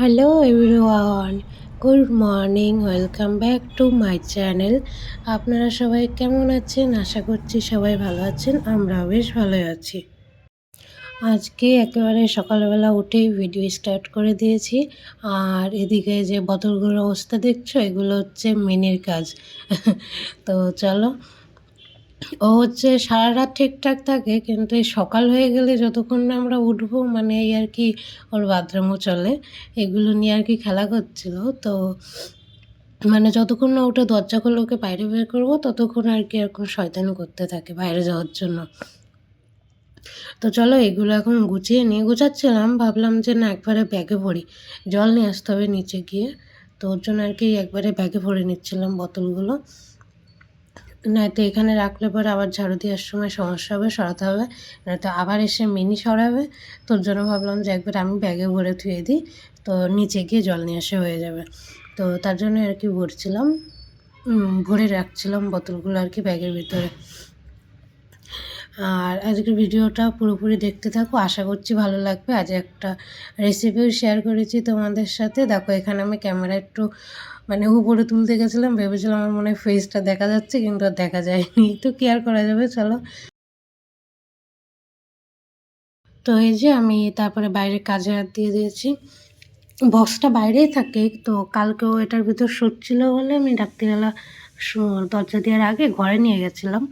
Hello everyone, good morning, welcome back to my channel. আপনারা সবাই কেমন আছেন? আশা করছি সবাই ভালো আছেন, আমরাও বেশ ভালোই আছি। আজকে একেবারে সকালবেলা উঠেই ভিডিও স্টার্ট করে দিয়েছি। আর এদিকে যে বোতলগুলোর অবস্থা দেখছো, এগুলো হচ্ছে মিনির কাজ। তো চলো, ও হচ্ছে সারারাত ঠিকঠাক থাকে, কিন্তু এই সকাল হয়ে গেলে যতক্ষণ না আমরা উঠবো মানে এই আর কি ওর বাথরুমও চলে, এগুলো নিয়ে আর কি খেলা করছিল। তো মানে যতক্ষণ না উঠে দরজা খুলে ওকে বাইরে বের করবো ততক্ষণ আর কি এরকম শয়তানি করতে থাকে বাইরে যাওয়ার জন্য। তো চলো এগুলো এখন গুছিয়ে নিয়ে গোছাচ্ছিলাম, ভাবলাম যে না একবারে ব্যাগে ভরি, জল নিয়ে আসতে হবে নিচে গিয়ে। তো ওর জন্য আর কি একবারে ব্যাগে ভরে নিচ্ছিলাম বোতলগুলো, নয়তো এখানে রাখলে পরে আবার ঝাড়ু দেওয়ার সময় সমস্যা হবে, সরাতে হবে, নয়তো আবার এসে মিনি সরাবে। তোর জন্য ভাবলাম যে একবার আমি ব্যাগে ভরে ধুয়ে দিই, তো নিচে গিয়ে জল নিয়ে আসা হয়ে যাবে। তো তার জন্য আর কি ভরছিলাম, ভরে রাখছিলাম বোতলগুলো আর কি ব্যাগের ভিতরে। আর আজকের ভিডিওটা পুরোপুরি দেখতে থাকো, আশা করছি ভালো লাগবে। আজ একটা রেসিপিও শেয়ার করেছি তোমাদের সাথে। দেখো এখানে আমি ক্যামেরা একটু মানে উপরে তুলতে গেছিলাম, ভেবেছিলাম আমার মনে হয় ফেসটা দেখা যাচ্ছে, কিন্তু আর দেখা যায়নি। তো কি আর করা যাবে, চলো। তো এই যে আমি তারপরে বাইরের কাজে হাত দিয়ে দিয়েছি, বক্সটা বাইরেই থাকে। তো কালকেও এটার ভিতর শুচ্ছিল বলে আমি রাত্রিবেলা দরজা দেওয়ার আগে ঘরে নিয়ে গেছিলাম,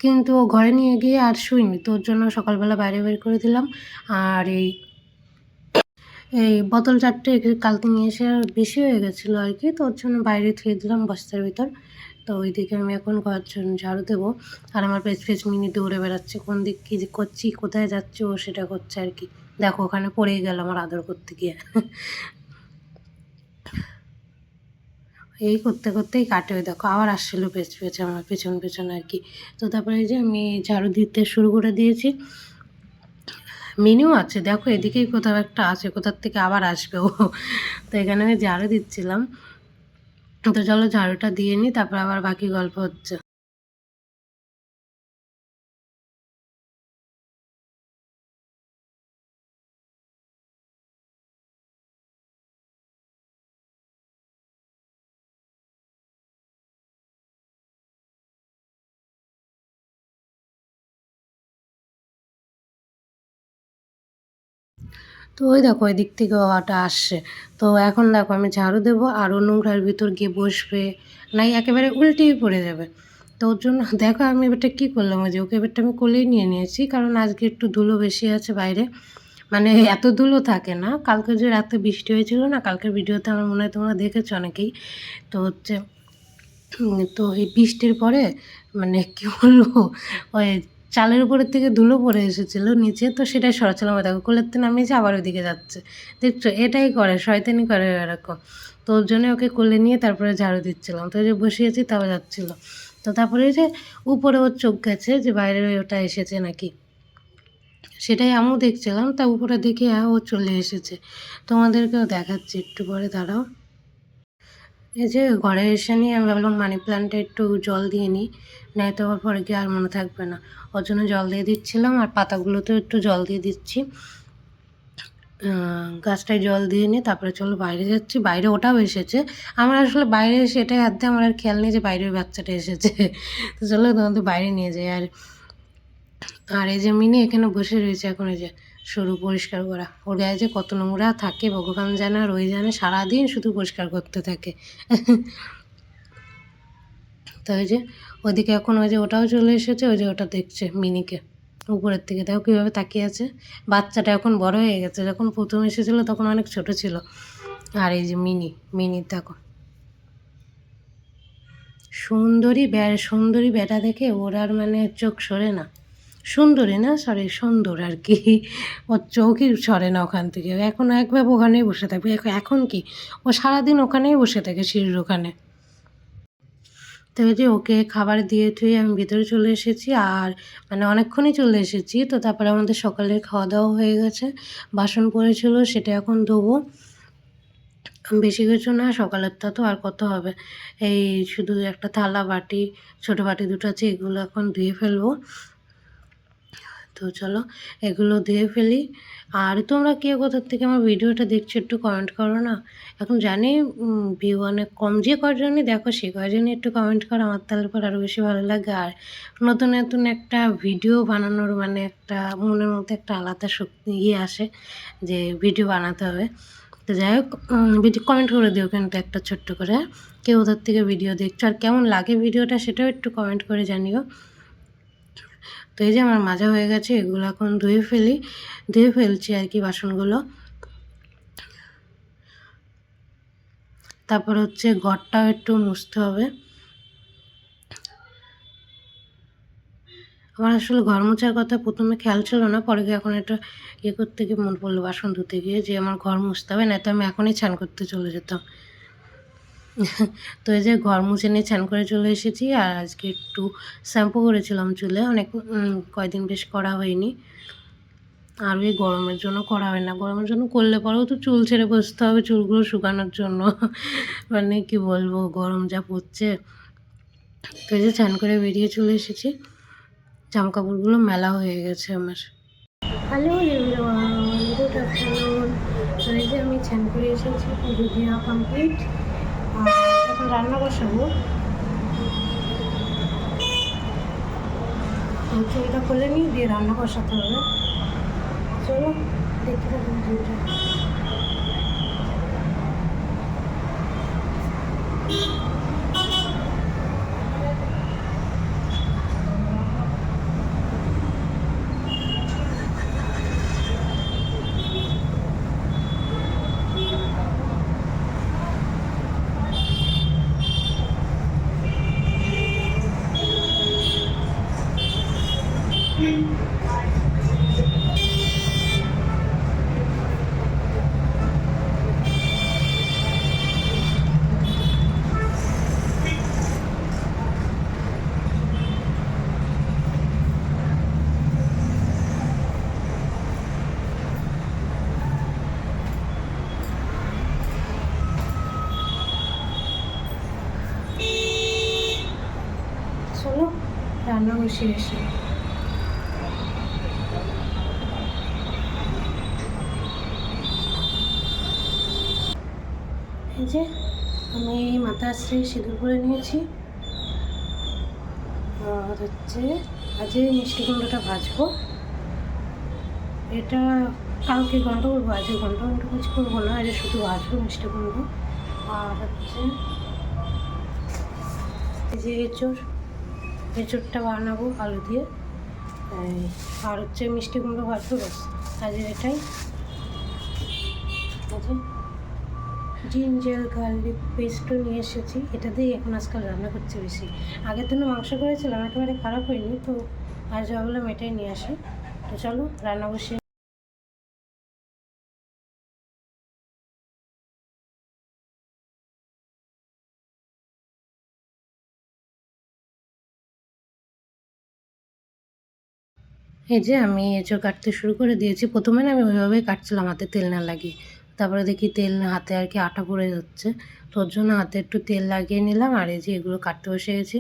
কিন্তু ও ঘরে নিয়ে গিয়ে আর শুইনি। তো ওর জন্য সকালবেলা বাইরে বের করে দিলাম। আর এই এই বোতল চারটে কালকে নিয়ে এসে আর বেশি হয়ে গেছিলো আর কি, তো ওর জন্য বাইরে থুয়ে দিলাম বস্তার ভিতর। তো ওইদিকে আমি এখন ঘর ঝাড়ু দেবো। আর আমার পেছ পেছ মিনি দৌড়ে বেড়াচ্ছে, কোন দিক কী যে করছি, কোথায় যাচ্ছে ও সেটা করছে আর কি। দেখো ওখানে পড়েই গেল আমার আদর করতে গিয়ে। এই করতে করতেই কাটে, ওই দেখো আবার আসছিলো পেছ পেছে আমার পেছন পেছন আর কি। তো তারপরে এই যে আমি ঝাড়ু দিতে শুরু করে দিয়েছি। মিনিও আছে, দেখো এদিকেই কোথাও একটা আছে, কোথার থেকে আবার আসবে ও। তো এখানে আমি ঝাড়ু দিচ্ছিলাম। তো চলো ঝাড়ুটা দিয়ে নিই, তারপর আবার বাকি গল্প হচ্ছে। তো ওই দেখো ওই দিক থেকে ওটা আসছে। তো এখন দেখো আমি ঝাড়ু দেবো আর ও নোংরার ভিতর গিয়ে বসবে, নাই একেবারে উল্টেই পড়ে যাবে। তো ওর জন্য দেখো আমি এবারটা কী করলাম, ওই যে ওকে এবারটা আমি কোলেই নিয়ে নিয়েছি, কারণ আজকে একটু ধুলো বেশি আছে বাইরে। মানে এত ধুলো থাকে না, কালকে যে রাতে বৃষ্টি হয়েছিল না, কালকের ভিডিওতে আমার মনে হয় তোমরা দেখেছো অনেকেই। তো হচ্ছে তো এই বৃষ্টির পরে মানে কী বলবো, ওই চালের উপরের থেকে ধুলো পড়ে এসেছিলো নিচে, তো সেটাই সরাচ্ছিলাম। ওই দেখো কোলের থেকে নামিয়েছে আবার ওইদিকে যাচ্ছে, দেখছো এটাই করে, শয়তানি করে এরকম। তো ওর জন্য ওকে কোলে নিয়ে তারপরে ঝাড়ু দিচ্ছিলাম। তো ওই যে বসিয়েছি তাও যাচ্ছিলো। তো তারপরে যে উপরে ওর চোখ গেছে যে বাইরে ওটা এসেছে নাকি, সেটাই আমিও দেখছিলাম। তা উপরে দেখে ও চলে এসেছে, তোমাদেরকেও দেখাচ্ছি একটু পরে, দাঁড়াও। এই যে ঘরে এসে নিয়ে আমি ভাবলাম মানি প্ল্যান্টে একটু জল দিয়ে নিই, নয়তো আবার পরে গিয়ে আর মনে থাকবে না। ওর জন্য জল দিয়ে দিচ্ছিলাম, আর পাতাগুলোতেও একটু জল দিয়ে দিচ্ছি। গাছটায় জল দিয়ে নিয়ে তারপরে চলো বাইরে যাচ্ছি। বাইরে ওটাও এসেছে, আমার আসলে বাইরে এসে এটাই হাত দিয়ে আমার আর খেয়াল নেই যে বাইরে ওই বাচ্চাটা এসেছে। তো চলো তোমাদের বাইরে নিয়ে যাই। আর আর এই যে মিনি এখানে বসে রয়েছে এখন, এই যে সরু পরিষ্কার করা, ওর গায়ে যে কত নোংরা থাকে ভগবান জানে, আর ওই জানে সারাদিন শুধু পরিষ্কার করতে থাকে। তো ওই যে ওদিকে এখন ওই যে ওটাও চলে এসেছে, ওই যে ওটা দেখছে মিনিকে উপরের থেকে, দেখো কীভাবে তাকিয়ে আছে। বাচ্চাটা এখন বড় হয়ে গেছে, যখন প্রথম এসেছিলো তখন অনেক ছোট ছিল। আর এই যে মিনি দেখো, সুন্দরী বেটা দেখে ওর আর মানে চোখ সরে না। সুন্দরী না, সরি সুন্দর আর কি, ওর চোখই সরে না ওখান থেকে। এখন একভাবে ওখানেই বসে থাকবে, এখন কি ও সারাদিন ওখানেই বসে থাকে সিঁড়ির ওখানে। তো ওই যে ওকে খাবার দিয়ে ঠুয়ে আমি ভেতরে চলে এসেছি, আর মানে অনেকক্ষণই চলে এসেছি। তো তারপরে আমাদের সকালের খাওয়া দাওয়া হয়ে গেছে, বাসন পড়েছিল সেটা এখন ধোবো। বেশি কিছু না, সকালেরটা তো আর কত হবে, এই শুধু একটা থালা বাটি, ছোটো বাটি দুটো আছে, এগুলো এখন ধুয়ে ফেলবো। তো চলো এগুলো ধুয়ে ফেলি। আর তোমরা কে কোথার থেকে আমার ভিডিওটা দেখছো একটু কমেন্ট করো না। এখন জানি ভিউ অনেক কম, যে কয়জনই দেখো সে কয়জনই একটু কমেন্ট করো, আমার তাহলে পর আরও বেশি ভালো লাগে। আর নতুন নতুন একটা ভিডিও বানানোর মানে একটা মনের মধ্যে একটা আলাদা শক্তি আসে যে ভিডিও বানাতে হবে। তো যাই হোক, ভিডিও কমেন্ট করে দিও কিন্তু একটা ছোট্ট করে, কে ওদের থেকে ভিডিও দেখছো আর কেমন লাগে ভিডিওটা সেটাও একটু কমেন্ট করে জানিও। তো এই যে আমার মাজা হয়ে গেছে, এগুলো এখন ধুয়ে ফেলছি আর কি বাসনগুলো। তারপর হচ্ছে ঘরটাও একটু মুছতে হবে। আমার আসলে ঘর মোছার কথা প্রথমে খেয়াল ছিল না, পরে এখন এটা করতে গিয়ে মনে পড়লো বাসন ধুতে গিয়ে যে আমার ঘর মুছতে হবে, না তো আমি এখনই স্নান করতে চলে যেতাম। তো এই যে ঘর মুছে নিয়ে স্নান করে চলে এসেছি। আর আজকে একটু শ্যাম্পু করেছিলাম চুলে, অনেক কয়দিন বেশ করা হয়নি। আর এই গরমের জন্য করা হয় না, গরমের জন্য করলে পরেও তো চুল ছেড়ে বসতে হবে চুলগুলো শুকানোর জন্য। মানে কি বলবো, গরম যা পড়ছে। তো এই যে স্নান করে বেরিয়ে চলে এসেছি, জামাকাপড়গুলো মেলা হয়ে গেছে আমার। Hello everyone, good afternoon. তো এই যে আমি স্নান করে এসেছি, পুজো দেওয়া কমপ্লিট। আর এখন রান্না বসাবো। চুলটা খুলে নিই, দিয়ে রান্না বসাতে হবে। চলো দেখতে থাকুন ভিডিওটা। চলো রান্না বসিয়ে এসে। এই যে আমি মাথা আশ্রয় সিঁদুর করে নিয়েছি। আর হচ্ছে আজ এই মিষ্টি কুমড়োটা ভাজবো। এটা কালকে ঘন্টা করবো, আজকে ঘন্টা কিছু করবো না, আজ শুধু ভাজবো মিষ্টি কুমড়ো। আর হচ্ছে এই যে এঁচোড়টা বানাবো আলু দিয়ে। আর হচ্ছে মিষ্টি কুমড়ো ভাজবো, ব্যাস আজের এটাই। জিঞ্জার গার্লিক পেস্টও নিয়ে এসেছি, এটা দিয়ে এখন আজকাল রান্না করছি বেশি। আগের দিনও মাংস করেছিলাম, একেবারে খারাপ হয়নি, তো আজ ভাবলাম এটাই নিয়ে আসি। তো চলো রান্না বসে। এই যে আমি এঁচোড় কাটতে শুরু করে দিয়েছি। প্রথমে না আমি ওইভাবেই কাটছিলাম হাতে তেল না লাগিয়ে, তারপরে দেখি তেল হাতে আর কি আটা পড়ে যাচ্ছে, তোর জন্য হাতে একটু তেল লাগিয়ে নিলাম। আর এই যে এগুলো কাটতে বসে গেছি।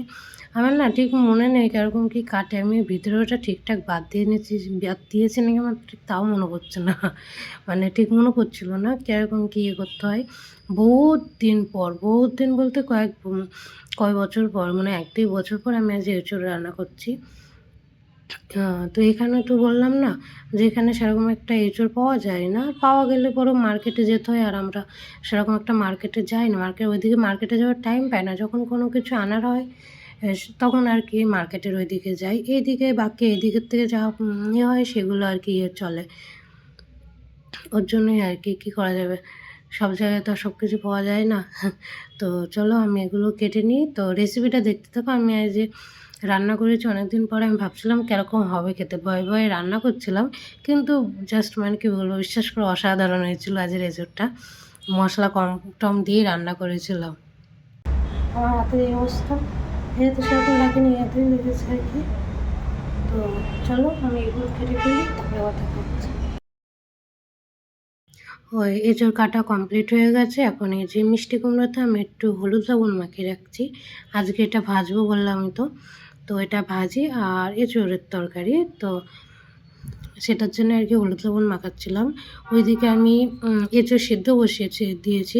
আমার না ঠিক মনে নেই কীরকম কী কাটে, আমি ভিতরে ওটা ঠিকঠাক বাদ দিয়েছি নাকি আমার ঠিক তাও মনে পড়ছে না। মানে ঠিক মনে পড়ছিল না কীরকম কী করতে হয়। বহুত দিন বলতে কয় বছর পর, মানে 1-2 বছর পর আমি আজ এঁচোড় রান্না করছি। তো এখানে তো বললাম না যে এখানে সেরকম একটা এঁচোড় পাওয়া যায় না, পাওয়া গেলে পরেও মার্কেটে যেতে হয়, আর আমরা সেরকম একটা মার্কেটে যাই না। ওইদিকে মার্কেটে যাওয়ার টাইম পাই না, যখন কোনো কিছু আনার হয় তখন আর কি মার্কেটের ওইদিকে যাই। এইদিকে বাকি এদিকের থেকে যা হয় সেগুলো আর কি চলে। ওর জন্যই আর কি কী করা যাবে, সব জায়গায় তো সব কিছু পাওয়া যায় না। তো চলো আমি এগুলো কেটে নিই। তো রেসিপিটা দেখতে থাকো। আমি আজ যে রান্না করেছি অনেকদিন পরে, আমি ভাবছিলাম কীরকম হবে খেতে, ভয়ে ভয়ে রান্না করছিলাম, কিন্তু জাস্ট মানে কী বলবো, বিশ্বাস করে অসাধারণ হয়েছিল আজের এঁচোড়টা। মশলা কম টম দিয়ে রান্না করেছিলাম। আমার হাতের এই অবস্থা, যেহেতু সেরকম লাগেনি, এতই লেগেছে আর কি। তো চলো আমি এগুলো কেটে ফেলি, তারপরে আবার দেখা হচ্ছে। ওই এঁচোড় কাটা কমপ্লিট হয়ে গেছে। এখন এই যে মিষ্টি কুমড়োতে আমি একটু হলুদ লবণ মাখিয়ে রাখছি, আজকে এটা ভাজবো বললাম তো। তো এটা ভাজি আর এঁচোড়ের তরকারি। তো সেটার জন্য আর কি হলুদ লবণ মাখাচ্ছিলাম। ওইদিকে আমি এঁচোড় সেদ্ধ দিয়েছি।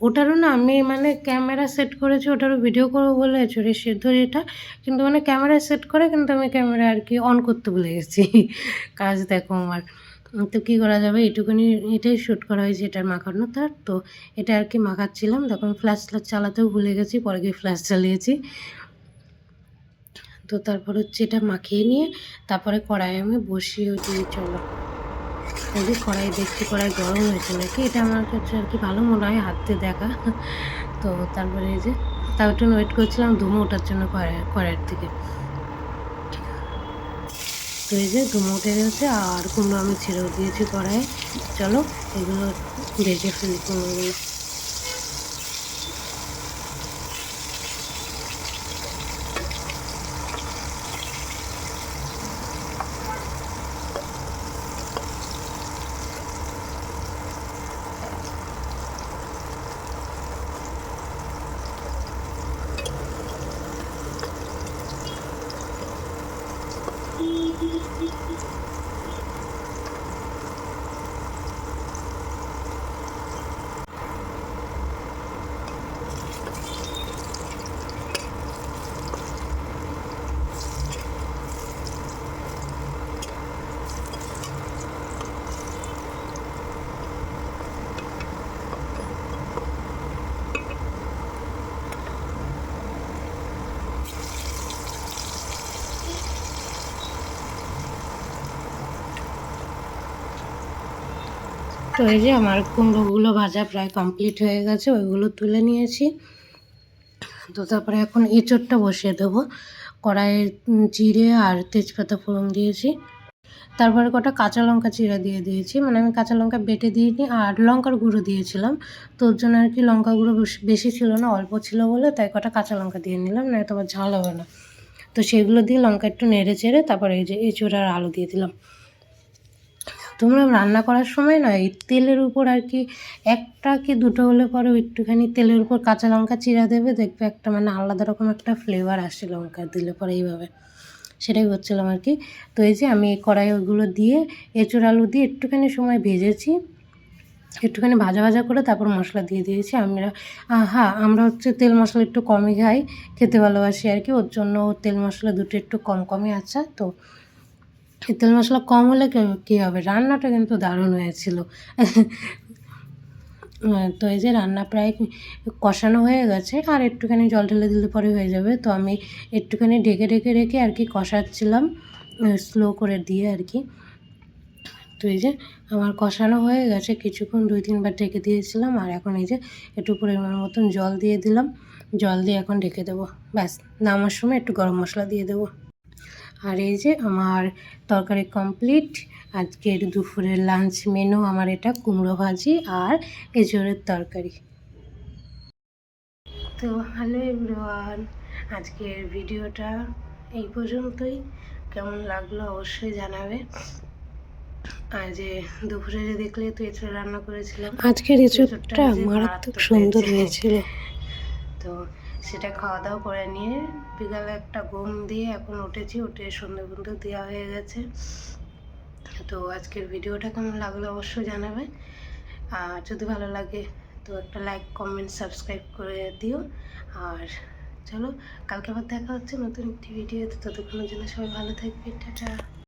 ওটারও না আমি মানে ক্যামেরা সেট করেছি, ওটারও ভিডিও করবো বলে এঁচোড়ের সেদ্ধ যেটা, কিন্তু মানে ক্যামেরা সেট করে কিন্তু আমি ক্যামেরা আর কি অন করতে ভুলে গেছি। কাজ দেখো আমার। তো কী করা যাবে, এটুকুনি এটাই শ্যুট করা হয়েছে, এটার মাখানো তার। তো এটা আর কি মাখাচ্ছিলাম, তখন ফ্ল্যাশ চালাতেও ভুলে গেছি, পরে গিয়ে ফ্ল্যাশ চালিয়েছি। তো তারপর হচ্ছে এটা মাখিয়ে নিয়ে তারপরে কড়াই আমি বসিয়ে দিই। চলো এই যে কড়াই দেখছি, কড়াই গরম হয়েছে নাকি, এটা আমার কাছে আর কি ভালো মনে হয় হাত দিয়ে দেখা। তো তারপরে এই যে তাও একটু ওয়েট করছিলাম ধুমো ওঠার জন্য কড়াইয়ের থেকে। তো এই যে ধুমো উঠে গেছে, আর কুমড়ো আমি ছেড়েও দিয়েছি কড়াইয়ে। চলো এগুলো ভেজে ফেলি কুমড়োগুলো। তো এই যে আমার কুমড়োগুলো ভাজা প্রায় কমপ্লিট হয়ে গেছে, ওইগুলো তুলে নিয়েছি। তো তারপরে এখন এঁচোড়টা বসিয়ে দেবো। কড়াইয়ে জিরে আর তেজপাতা ফোড়ন দিয়েছি, তারপরে কটা কাঁচা লঙ্কা চিরা দিয়ে দিয়েছি, মানে আমি কাঁচা লঙ্কা বেটে দিইনি, আর লঙ্কার গুঁড়ো দিয়েছিলাম। তো ওর জন্য আর কি লঙ্কা গুঁড়ো বেশি ছিল না, অল্প ছিল বলে তাই কটা কাঁচা লঙ্কা দিয়ে নিলাম, না তো আবার ঝাল হবে না। তো সেগুলো দিয়ে লঙ্কা একটু নেড়ে চেড়ে তারপরে এই যে এঁচোড় আর আলু দিয়ে দিলাম। তোমরা রান্না করার সময় না এই তেলের উপর আর কি একটা কি দুটো হলে পরে একটুখানি তেলের উপর কাঁচা লঙ্কা চিরা দেবে, দেখবে একটা মানে আলাদা রকম একটা ফ্লেভার আসে লঙ্কা দিলে পরে এইভাবে। সেটাই করছিলাম আর কি। তো এই যে আমি কড়াই ওইগুলো দিয়ে এঁচোড় আলু দিয়ে একটুখানি সময় ভেজেছি, একটুখানি ভাজা ভাজা করে তারপর মশলা দিয়ে দিয়েছি। আমরা হচ্ছে তেল মশলা একটু কমই খাই, খেতে ভালোবাসি আর কি, ওর জন্য তেল মশলা দুটো একটু কম কমই আছে। তো তেল মশলা কম হলে কী হবে, রান্নাটা কিন্তু দারুণ হয়েছিল। তো এই যে রান্না প্রায় কষানো হয়ে গেছে, আর একটুখানি জল ঢেলে দিলে পরে হয়ে যাবে। তো আমি একটুখানি ঢেকে রেখে আর কি কষাচ্ছিলাম, স্লো করে দিয়ে আর কি। তো এই যে আমার কষানো হয়ে গেছে, কিছুক্ষণ 2-3 বার ঢেকে দিয়েছিলাম, আর এখন এই যে একটু পরিমাণ মতন জল দিয়ে দিলাম। জল দিয়ে এখন ঢেকে দেবো, ব্যাস। নামার সময় একটু গরম মশলা দিয়ে দেবো। আর এই যে আমার তরকারি কমপ্লিট। আজকের দুপুরের লাঞ্চ মেনু আমার এটা কুমড়ো ভাজি আর এঁচোড়ের তরকারি। তো হ্যালো এভরিওয়ান, আজকের ভিডিওটা এই পর্যন্তই। কেমন লাগলো অবশ্যই জানাবে। আর যে দুপুরে যে দেখলে তো এঁচোড় রান্না করেছিলাম, আজকের এঁচোড়টা মারাত্মক সুন্দর হয়েছিল। তো সেটা খাওয়া দাওয়া করে নিয়ে বিকালে একটা ঘুম দিয়ে এখন উঠেছি, উঠে সন্ধ্যে বন্ধু দেওয়া হয়ে গেছে। তো আজকের ভিডিওটা কেমন লাগলো অবশ্যই জানাবে, আর যদি ভালো লাগে তো একটা লাইক কমেন্ট সাবস্ক্রাইব করে দিও। আর চলো কালকে আবার দেখা হচ্ছে নতুন একটি ভিডিওতে, ততক্ষণের জন্য সবাই ভালো থাকবে, টাটা।